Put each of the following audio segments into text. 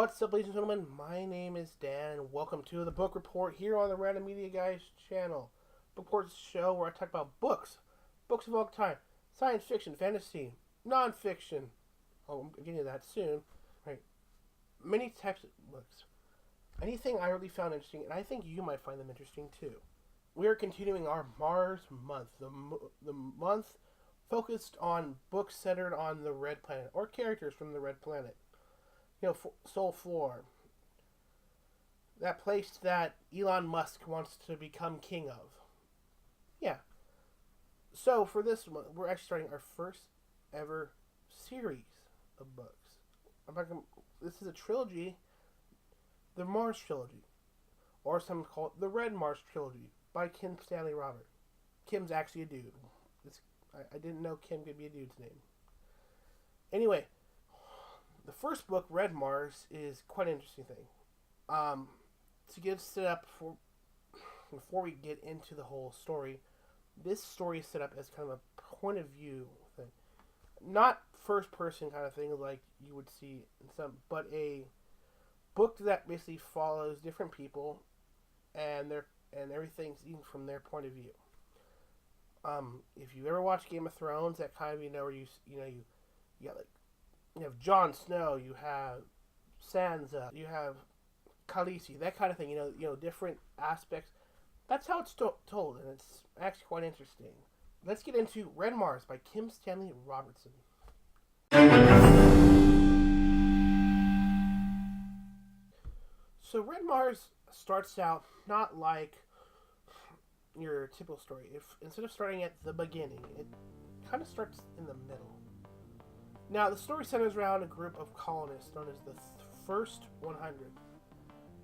What's up, ladies and gentlemen? My name is Dan, and welcome to the Book Report here on the Random Media Guys channel. Book Report's a show where I talk about books of all time, science fiction, fantasy, non-fiction. Oh, I'm getting to that soon. Right, many types of books. Anything I really found interesting, and I think you might find them interesting too. We are continuing our Mars month, the month focused on books centered on the Red Planet or characters from the Red Planet. Soul Floor, that place that Elon Musk wants to become king of. Yeah. So for this one, we're actually starting our first ever series of books. This is a trilogy, the Mars Trilogy, or some call it the Red Mars Trilogy by Kim Stanley Robert. Kim's actually a dude. I didn't know Kim could be a dude's name. Anyway, the first book, Red Mars, is quite an interesting thing. To get set up before we get into the whole story, this story is set up as kind of a point of view thing, not first person kind of thing like you would see in some, but a book that basically follows different people and everything's even from their point of view. If you ever watch Game of Thrones, that kind of where you got like. You have Jon Snow, you have Sansa, you have Khaleesi, that kind of thing. Different aspects. That's how it's told, and it's actually quite interesting. Let's get into Red Mars by Kim Stanley Robertson. So Red Mars starts out not like your typical story. Instead of starting at the beginning, it kind of starts in the middle. Now, the story centers around a group of colonists known as the First 100,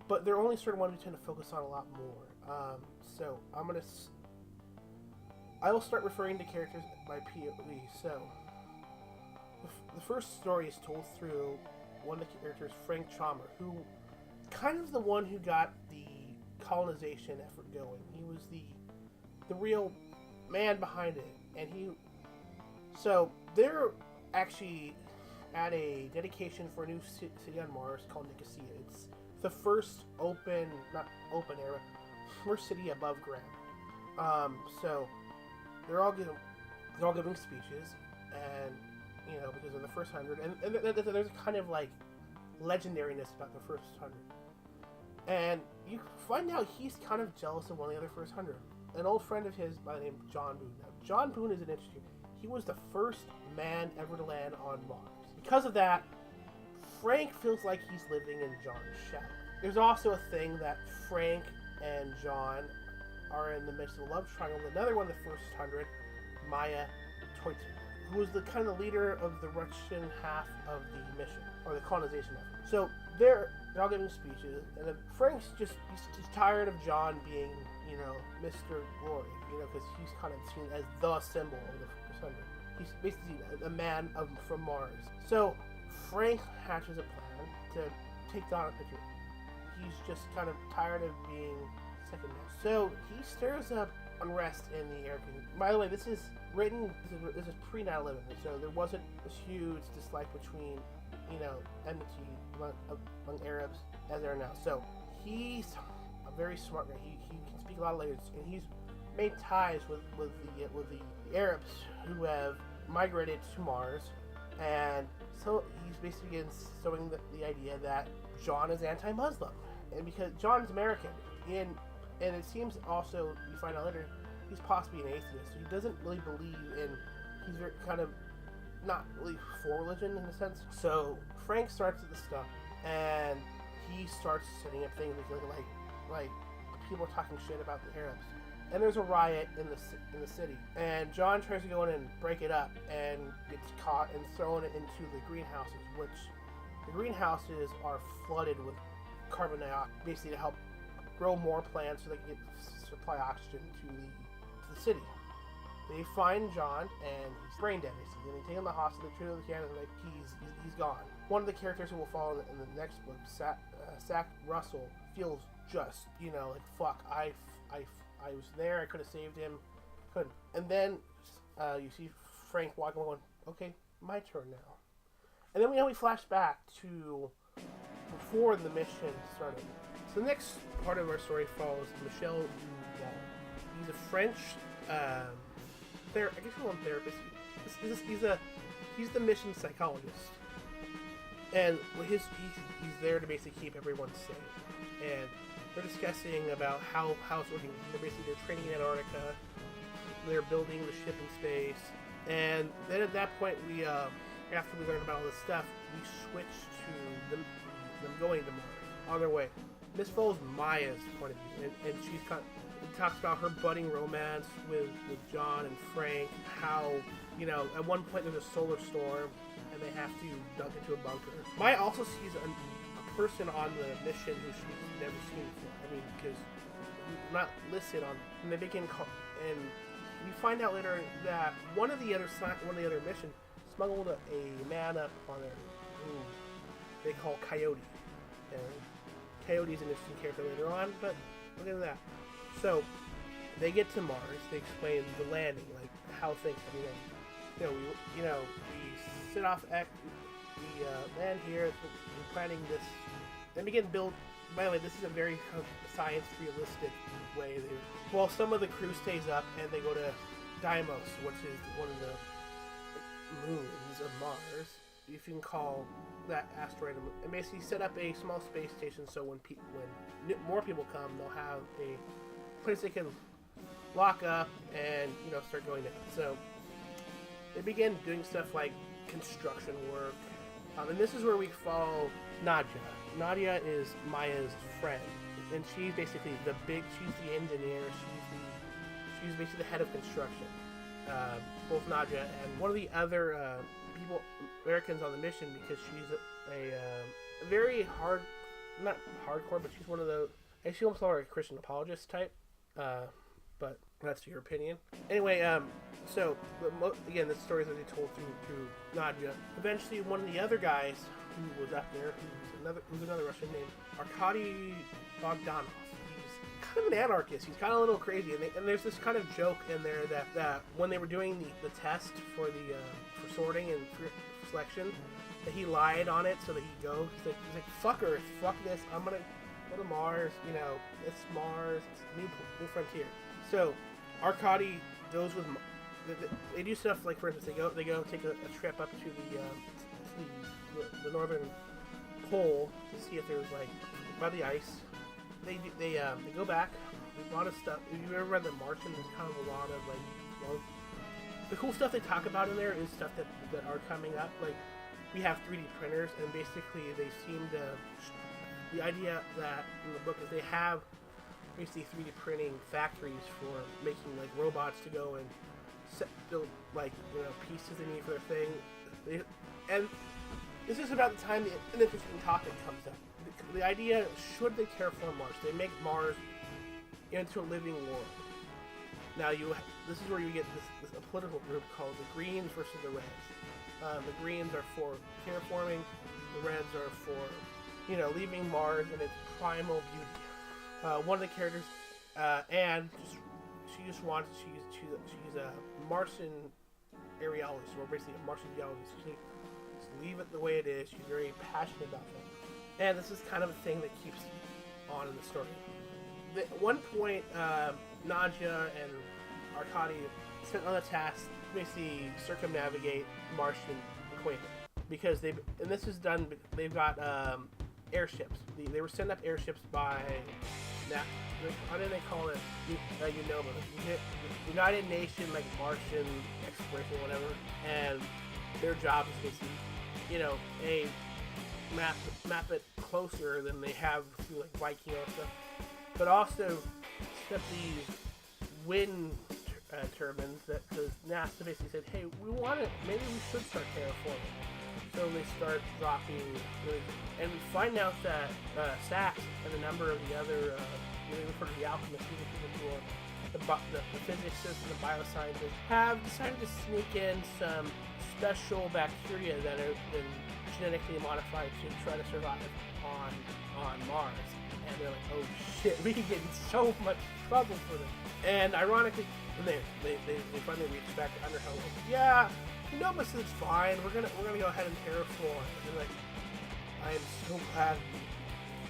but they're only certain ones who tend to focus on a lot more. So I will start referring to characters by POV. So, the first story is told through one of the characters, Frank Chalmer, who kind of the one who got the colonization effort going. He was the real man behind it, and so they're actually at a dedication for a new city on Mars called Nicosia. It's the first first city above ground. So they're all giving speeches, and because of the first 100, and there's a kind of like legendariness about the first 100, and you find out he's kind of jealous of one of the other first 100. An old friend of his by the name of John Boone. Now, John Boone is an interesting. He was the first man ever to land on Mars. Because of that, Frank feels like he's living in John's shadow. There's also a thing that Frank and John are in the midst of a love triangle with another one of the first 100, Maya Toyton, who was the kind of leader of the Russian half of the mission, or the colonization effort. So they're all giving speeches, and then Frank's he's tired of John being, Mr. Glory, because he's kind of seen as the symbol of the first 100. He's basically a man from Mars. So Frank hatches a plan to take down a picture. He's just kind of tired of being second best. So he stirs up unrest in the air. By the way, this is pre 9/11, so there wasn't this huge dislike between, enmity among Arabs as there are now. So he's a very smart guy. He can speak a lot of languages, and he's made ties with the Arabs who have migrated to Mars, and so he's basically sowing the idea that John is anti-Muslim, and because John's American, and it seems also, you find out later, he's possibly an atheist, so he doesn't really believe in, he's very kind of not really for religion in a sense. So Frank starts with the stuff, and he starts setting up things like people are talking shit about the Arabs. And there's a riot in the city, and John tries to go in and break it up, and gets caught and thrown into the greenhouses, which the greenhouses are flooded with carbon dioxide, basically to help grow more plants so they can supply oxygen to the city. They find John, and he's brain dead, basically. And they take him to the hospital, they treat him with cancer, and he's gone. One of the characters who will follow in the next book, Zach Russell, feels just, fuck, I was there, I could have saved him, couldn't. And then you see Frank walking on, okay, my turn now. And then we flash back to before the mission started. So the next part of our story follows Michel Duval. He's a French, I guess you call him therapist. He's the mission psychologist, and he's there to basically keep everyone safe. And they're discussing about how it's working. They're training in Antarctica. They're building the ship in space, and then at that point, we after we learned about all this stuff, we switch to them going to Mars on their way. This follows Maya's point of view, and it talks about her budding romance with John and Frank. How at one point there's a solar storm, and they have to duck into a bunker. Maya also sees a person on the mission who she's never seen before. I mean, because not listed on, and they begin and we find out later that one of the other mission smuggled a man up on there who they call Coyote. And Coyote's an interesting character later on, but look at that. So they get to Mars. They explain the landing, like how things. We set off. We land here. We're planning this. Then begin build. By the way, this is a very science realistic way. Well, some of the crew stays up and they go to Deimos, which is one of the moons of Mars, if you can call that asteroid, and basically set up a small space station so when more people come, they'll have a place they can lock up and start going down. So they begin doing stuff like construction work, and this is where we follow Nadia. Nadia is Maya's friend, and she's basically she's the engineer. She's basically the head of construction. Both Nadia and one of the other Americans on the mission, because she's a very not hardcore, but she's one of the, she almost call her a Christian apologist type, but that's your opinion. Anyway, so again, this story is really told through Nadia. Eventually, one of the other guys who was up there, who's another Russian named Arkady Bogdanov. He's kind of an anarchist. He's kind of a little crazy, and there's this kind of joke in there that when they were doing the test for sorting and for selection, that he lied on it so that he'd go. He's like, fuck Earth, fuck this, I'm gonna go to Mars. It's Mars, it's new frontier. So Arkady goes with. They do stuff like, for instance, they go take a trip up to the northern pole to see if there's by the ice. They go back. There's a lot of stuff. If you've ever read The Martian, there's kind of a lot of the cool stuff they talk about in there is stuff that are coming up. Like, we have 3D printers, and basically they seem to. The idea that in the book is they have basically 3D printing factories for making robots to go and build pieces they need for their thing. And this is about the time an interesting topic comes up. The idea, should they terraform Mars? They make Mars into a living world. Now this is where you get this a political group called the Greens versus the Reds. The Greens are for terraforming. The Reds are for leaving Mars in its primal beauty. One of the characters, Anne, she's a Martian aeriologist, or basically a Martian geologist. She just leave it the way it is. She's very passionate about things. And this is kind of a thing that keeps on in the story. At one point, Nadia and Arkady sent on a task to basically circumnavigate Martian equator. Because they've got airships. They were sending up airships by how do they call it? United Nation Martian exploration, whatever. And their job is basically, map it closer than they have through Viking and stuff, but also set these wind turbines because NASA basically said, hey, maybe we should start terraforming. So they start dropping, and we find out that Sachs and a number of the other, refer to the alchemists, people who are the physicists and the bioscientists, have decided to sneak in some special bacteria that have been genetically modified to try to survive on Mars. And they're like, oh shit, we can get in so much trouble for this. And ironically, when they finally reach back to Underhill, yeah, but it's fine. We're gonna go ahead and terraform. And they're like, I am so glad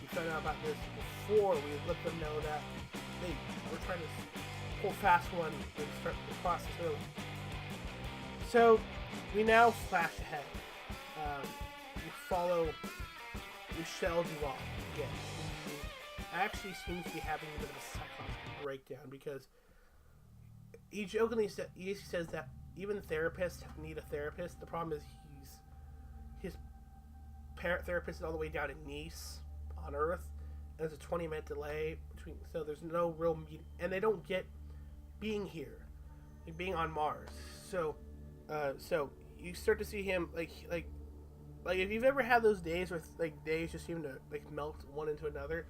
We found out about this before we let them know that we're trying to pull fast one and start the process early. So we now flash ahead. We follow Michelle Duval again. Who actually seems to be having a bit of a psychological breakdown because he jokingly says that even therapists need a therapist. The problem is his parent therapist is all the way down in Nice on Earth. And there's a 20-minute delay between, so there's no real meeting, and they don't get being here, like being on Mars. So you start to see him like if you've ever had those days where like days just seem to like melt one into another.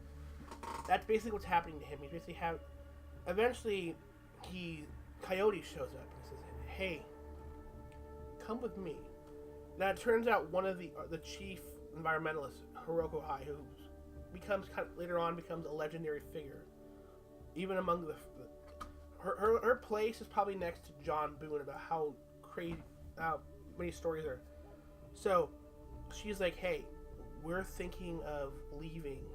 That's basically what's happening to him. He's basically eventually Coyote shows up and says, "Hey, come with me." Now it turns out one of the chief environmentalists, Hiroko Hai, who later on becomes a legendary figure, even among her place is probably next to John Boone about how crazy, how many stories are. So she's like, "Hey, we're thinking of leaving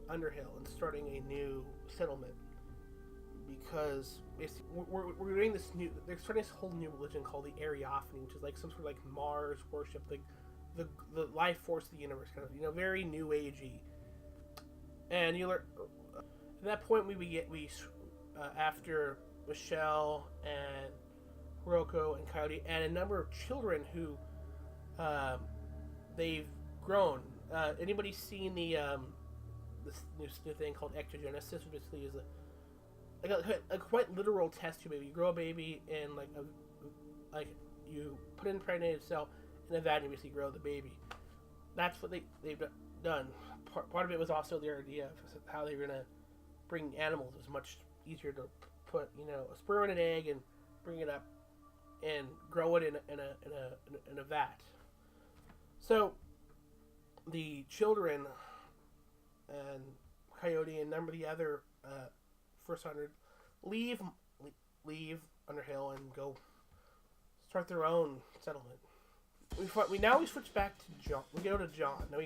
Underhill and starting a new settlement because basically we're doing this new. They're starting this whole new religion called the Ariophany, which is like some sort of like Mars worship, like the life force of the universe, kind of very new agey." And you learn at that point we after Michelle and Hiroko and Coyote and a number of children who they've grown. Anybody seen this new thing called ectogenesis, which basically is a quite literal test tube baby. You grow a baby and you put in a impregnated cell in a vat and you basically grow the baby. That's what they've done. Part of it was also their idea of how they were gonna bring animals. It was much easier to put a sperm in an egg and bring it up and grow it in a vat. So the children and Coyote and a number of the other first 100 leave Underhill and go start their own settlement. We switch back to John. We go to John. Now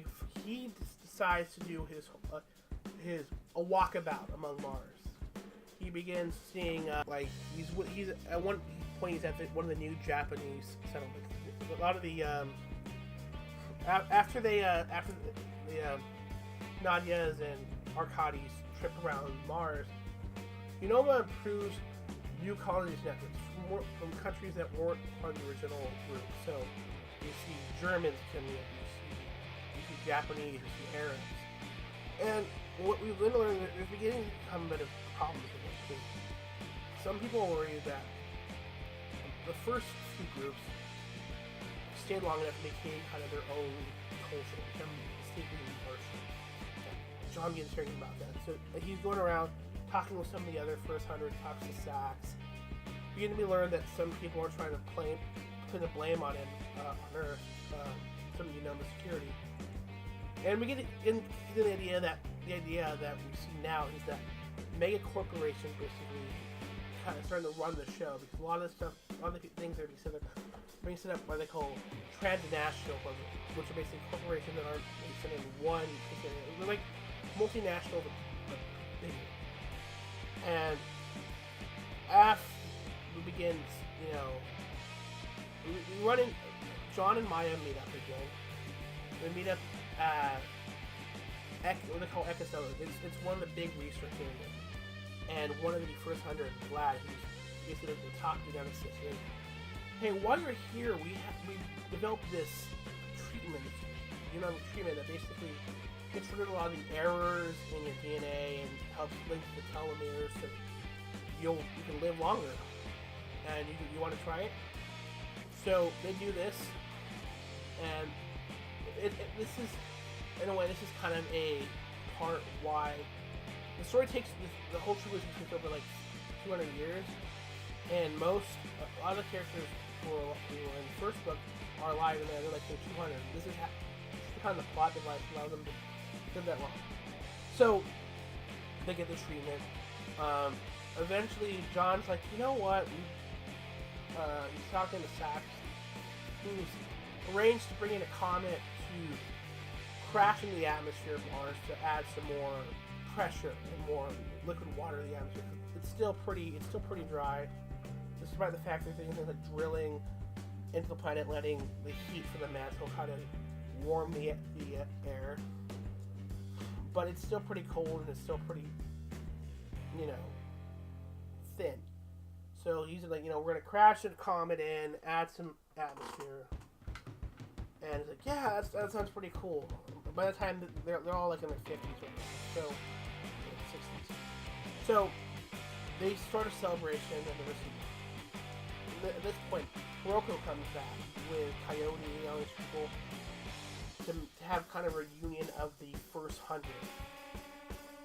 he decides to do his walkabout among Mars. He begins seeing he's at one point he's at one of the new Japanese settlements. A lot of the after the Nadia's and Arcades trip around Mars, Unova approves new colonies networks from countries that weren't part of the original group. So you see Germans coming in, you see Japanese, you see Arabs. And what we've learned is there's beginning to become a bit of problems with it. Because some people are worried that the first few groups stayed long enough and became kind of their own culture, become distinctly universal. John begins hearing about that. So he's going around talking with some of the other first 100, talks to Sachs. Beginning to be learned that some people are trying to put the blame on him on Earth, some the security. And we get into the idea that we see now is that mega corporations basically kind of starting to run the show, because a lot of the things that are being set up by they call transnational, which are basically corporations that aren't set in one. They're like multinational, but bigger. And after we begin, we run in. John and Maya meet up again. They meet up at what they call Ecoso. It's one of the big research areas. And one of the first 100, Vlad, who's basically the top geneticist, says, "Hey, while you're here, we developed this treatment, that basically gets rid of a lot of the errors in your DNA and helps link the telomeres so you can live longer. And you want to try it?" So they do this, and this is, in a way, this is kind of a part why the story takes the whole trilogy takes over like 200 years, and a lot of the characters who were in the first book are alive, and they're like 200. This is kind of the plot device that allows them to live that long. So they get the treatment. Eventually, John's like, you know what? He's talking to Sachs, who's arranged to bring in a comet to crashing the atmosphere of Mars to add some more pressure and more liquid water to the atmosphere. It's still pretty dry, despite the fact that they're like drilling into the planet, letting the heat from the mantle kind of warm the air. But it's still pretty cold and it's still pretty, thin. So he's like, we're gonna crash the comet in, add some atmosphere, and it's like, yeah, that sounds pretty cool. By the time they're all like in their 50s right now, so 60s. So they start a celebration, and at this point, Kuroko comes back with Coyote and all these people to have kind of a reunion of the first 100.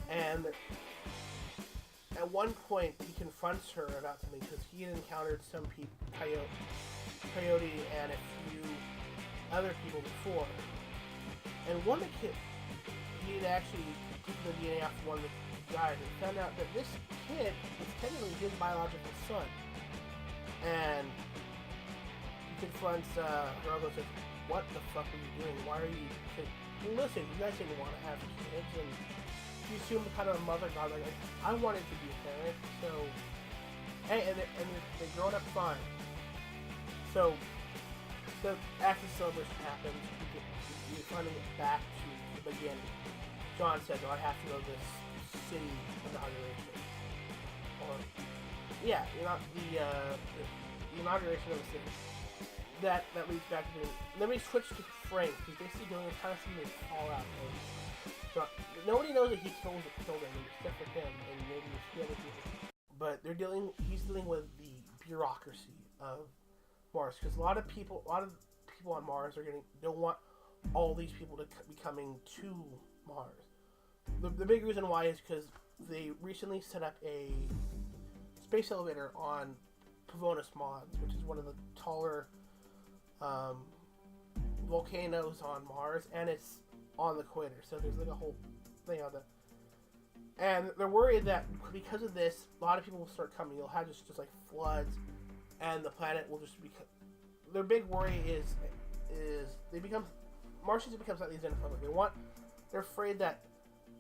And at one point, he confronts her about something because he had encountered some people, Coyote and a few other people before. And one of the kids, he had actually taken the DNA off one of the guys and found out that this kid was technically his biological son. And he confronts Hirogo and says, "What the fuck are you doing? Why are you listen, you guys didn't want to have kids." And she assumed kind of a mother god, like, I wanted to be a parent, so hey, and they're growing up fine. So after the celebration happens, we finally get back to the beginning. John says, "Oh, I have to go to this city inauguration," or the inauguration of the city. That leads back to then we switch to Frank. He's basically doing kind of something to Fallout. So nobody knows that he killed him except for him and maybe a few other people. But he's dealing with the bureaucracy of Mars because a lot of people on Mars don't want all these people to be coming to Mars. The big reason why is because they recently set up a space elevator on Pavonis Mons, which is one of the taller volcanoes on Mars, and it's on the equator, so there's like a whole thing on that. And they're worried that because of this, a lot of people will start coming. You'll have just like floods, and the planet will just become. Their big worry is Martians become slightly xenophobic. They're afraid that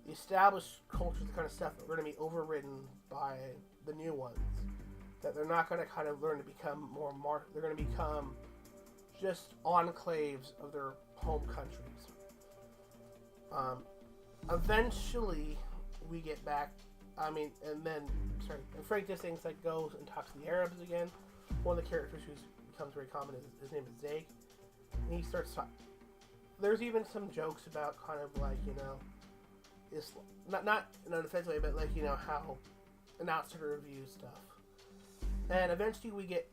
the established cultures, the kind of stuff, are going to be overridden by the new ones. That they're not going to kind of learn to become more they're going to become just enclaves of their home countries. Eventually, we get back. And Frank just things like goes and talks to the Arabs again. One of the characters who becomes very common his name is Zake, and he starts talking. There's even some jokes about kind of like it's not in an offensive way, but like how an outsider reviews stuff. And eventually we get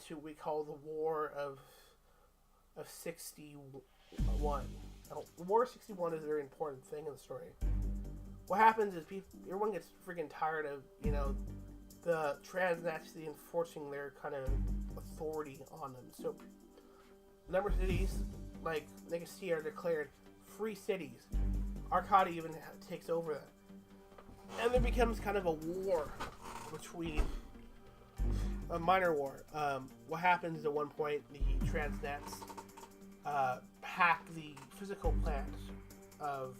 to what we call the War of 61. Now, the War of 61 is a very important thing in the story. What happens is everyone gets freaking tired of the Transnats enforcing their kind of authority on them. So a number of cities like Nicosia are declared free cities. Arcadia even takes over that, and there becomes kind of a war between. A minor war. What happens is at one point the Transnats hack the physical plant of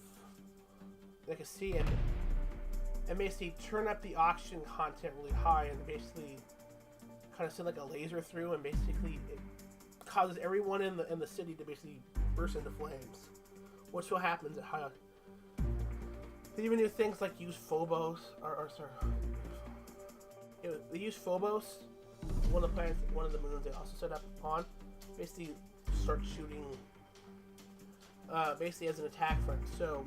Nicosia and basically turn up the oxygen content really high and basically kind of send like a laser through, and basically it causes everyone in the city to basically burst into flames. Which what happens at high. They even do things like use Phobos they use Phobos, one of the planets, one of the moons they also set up on, basically start shooting, basically as an attack front. So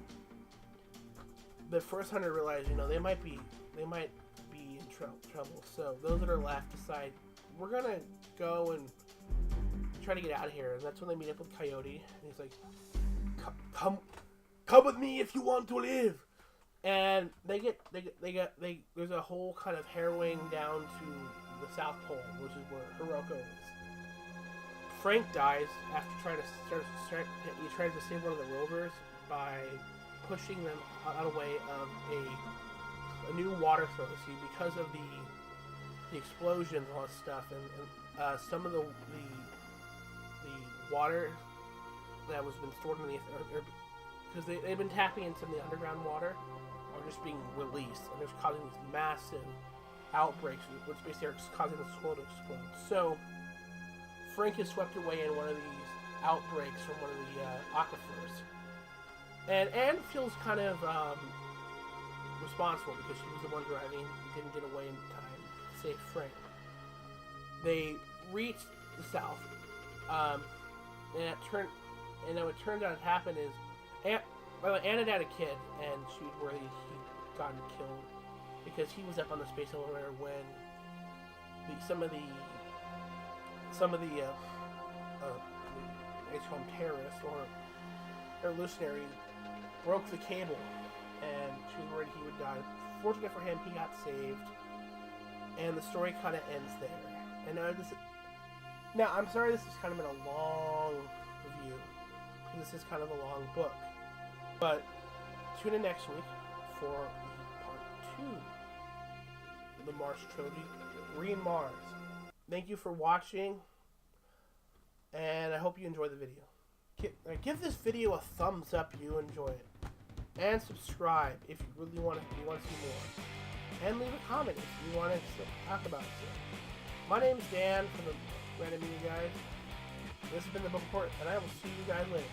the first 100 realize, they might be in trouble. So those that are left decide we're gonna go and try to get out of here. And that's when they meet up with Coyote, and he's like, "Come with me if you want to live." And there's a whole kind of harrowing down to the South Pole, which is where Hiroko is. Frank dies after he tries to save one of the rovers by pushing them out of the way of a new water source. See, because of the explosions and all that stuff, and some of the water, that was been stored in the because they've been tapping into the underground water are just being released, and it's causing these massive outbreaks, which basically are causing the soil to explode. So Frank is swept away in one of these outbreaks from one of the aquifers, and Anne feels kind of responsible because she was the one driving, didn't get away in time to save Frank. They reached the south, and it turns out what happened is Anne had a kid, and she was worried he'd gotten killed because he was up on the space elevator when some of the H-home terrorists or revolutionaries broke the cable, and she was worried he would die. Fortunately for him, he got saved, and the story kind of ends there. And now I'm sorry this has kind of been a long review. This is kind of a long book, but tune in next week for part 2 of the Mars Trilogy, Green Mars. Thank you for watching, and I hope you enjoy the video. Give this video a thumbs up if you enjoy it, and subscribe if you really want to see more, and leave a comment if you want to talk about it. My name is Dan from the Random Media Guys. This has been the Book Report, and I will see you guys later.